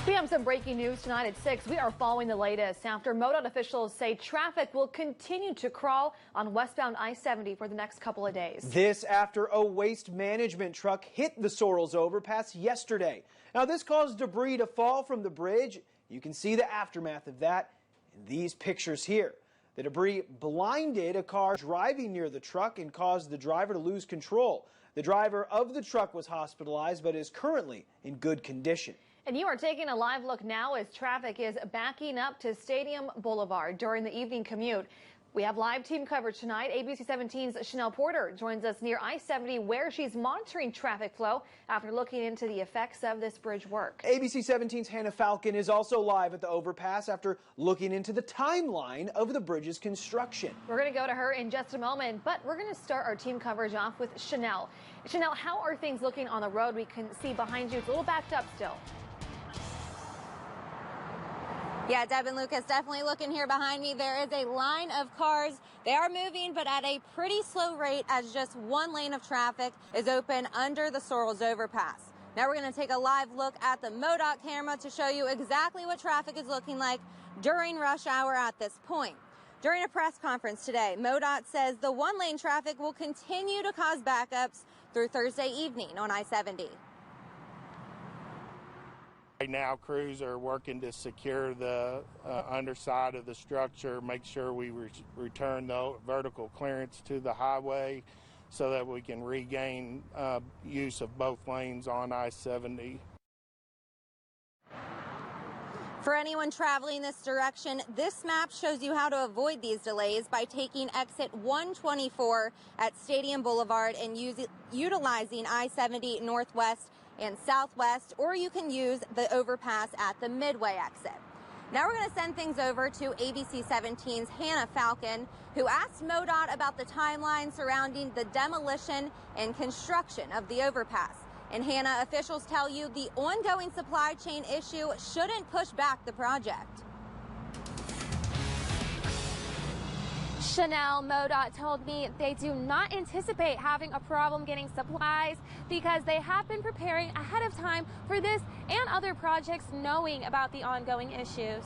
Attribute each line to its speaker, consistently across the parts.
Speaker 1: We have some breaking news tonight at 6. We are following the latest after MoDOT officials say traffic will continue to crawl on westbound I-70 for the next couple of days.
Speaker 2: This after a waste management truck hit the Sorrels Overpass yesterday. Now this caused debris to fall from the bridge. You can see the aftermath of that in these pictures here. The debris blinded a car driving near the truck and caused the driver to lose control. The driver of the truck was hospitalized but is currently in good condition.
Speaker 1: And you are taking a live look now as traffic is backing up to Stadium Boulevard during the evening commute. We have live team coverage tonight. ABC 17's Chanel Porter joins us near I-70 where she's monitoring traffic flow after looking into the effects of this bridge work.
Speaker 2: ABC 17's Hannah Falcon is also live at the overpass after looking into the timeline of the bridge's construction.
Speaker 1: We're going to go to her in just a moment, but we're going to start our team coverage off with Chanel. Chanel, how are things looking on the road? We can see behind you it's a little backed up still.
Speaker 3: Yeah, Deb and Lucas, definitely looking here behind me. There is a line of cars. They are moving, but at a pretty slow rate as just one lane of traffic is open under the Sorrels Overpass. Now we're going to take a live look at the MoDOT camera to show you exactly what traffic is looking like during rush hour at this point. During a press conference today, MoDOT says the one-lane traffic will continue to cause backups through Thursday evening on I-70.
Speaker 4: Right now, crews are working to secure the underside of the structure, make sure we return the vertical clearance to the highway so that we can regain use of both lanes on I-70.
Speaker 3: For anyone traveling this direction, this map shows you how to avoid these delays by taking exit 124 at Stadium Boulevard and utilizing I-70 northwest and southwest, or you can use the overpass at the Midway exit. Now we're going to send things over to ABC 17's Hannah Falcon, who asked MoDOT about the timeline surrounding the demolition and construction of the overpass. And Hannah, officials tell you the ongoing supply chain issue shouldn't push back the project.
Speaker 5: Chanel, MoDOT told me they do not anticipate having a problem getting supplies because they have been preparing ahead of time for this and other projects, knowing about the ongoing issues.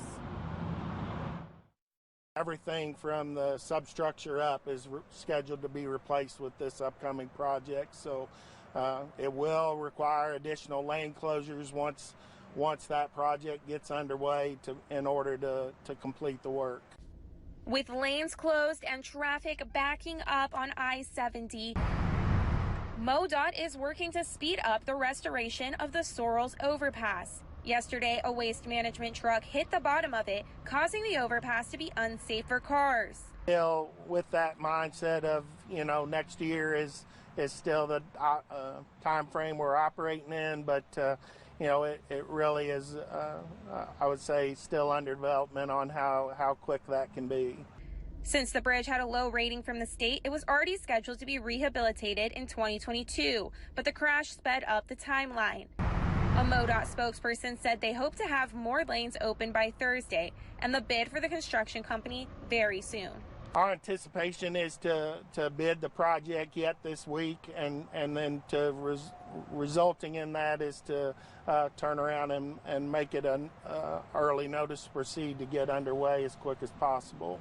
Speaker 4: Everything from the substructure up is scheduled to be replaced with this upcoming project, so it will require additional lane closures once that project gets underway in order to complete the work.
Speaker 5: With lanes closed and traffic backing up on I-70, MoDOT is working to speed up the restoration of the Sorrels Overpass. Yesterday, a waste management truck hit the bottom of it, causing the overpass to be unsafe for cars.
Speaker 4: Still with that mindset of, next year is still the time frame we're operating in, but it really is, I would say, still under development on how quick that can be.
Speaker 5: Since the bridge had a low rating from the state, it was already scheduled to be rehabilitated in 2022, but the crash sped up the timeline. A MoDOT spokesperson said they hope to have more lanes open by Thursday and the bid for the construction company very soon.
Speaker 4: Our anticipation is to bid the project yet this week, and then resulting in that is to turn around and make it an early notice to proceed to get underway as quick as possible.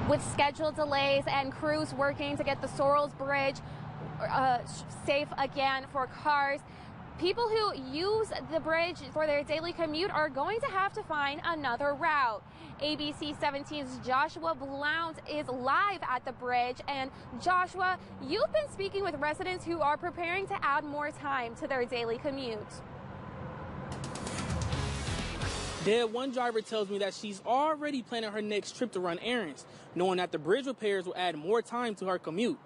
Speaker 5: With scheduled delays and crews working to get the Sorrels Bridge safe again for cars, people who use the bridge for their daily commute are going to have to find another route. ABC 17's Joshua Blount is live at the bridge. And Joshua, you've been speaking with residents who are preparing to add more time to their daily commute.
Speaker 6: Deb, one driver tells me that she's already planning her next trip to run errands, knowing that the bridge repairs will add more time to her commute.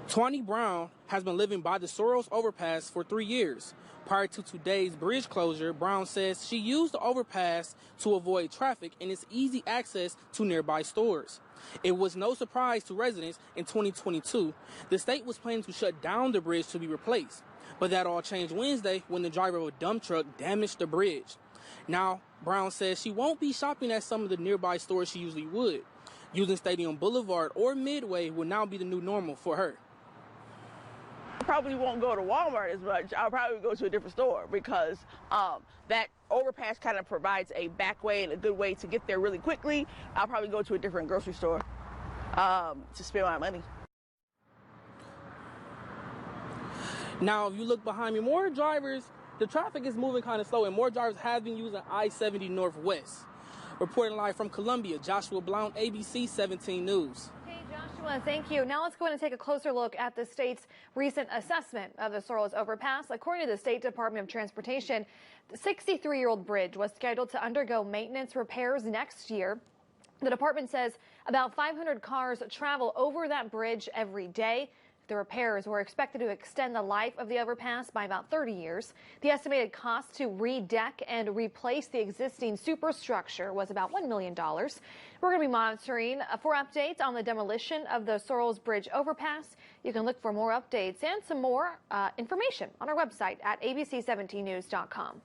Speaker 6: Tawny Brown has been living by the Sorrels Overpass for 3 years. Prior to today's bridge closure, Brown says she used the overpass to avoid traffic and its easy access to nearby stores. It was no surprise to residents in 2022. The state was planning to shut down the bridge to be replaced, but that all changed Wednesday when the driver of a dump truck damaged the bridge. Now, Brown says she won't be shopping at some of the nearby stores she usually would. Using Stadium Boulevard or Midway will now be the new normal for her.
Speaker 7: probably won't go to Walmart as much. I'll probably go to a different store because that overpass kind of provides a back way and a good way to get there really quickly. I'll probably go to a different grocery store to spend my money.
Speaker 6: Now, if you look behind me, the traffic is moving kind of slow, and more drivers have been using I-70 Northwest. Reporting live from Columbia, Joshua Blount, ABC 17 News.
Speaker 1: Hey, Joshua, thank you. Now let's go ahead and take a closer look at the state's recent assessment of the Sorrels Overpass. According to the State Department of Transportation, the 63-year-old bridge was scheduled to undergo maintenance repairs next year. The department says about 500 cars travel over that bridge every day. The repairs were expected to extend the life of the overpass by about 30 years. The estimated cost to redeck and replace the existing superstructure was about $1 million. We're going to be monitoring for updates on the demolition of the Sorrels Bridge overpass. You can look for more updates and some more information on our website at abc17news.com.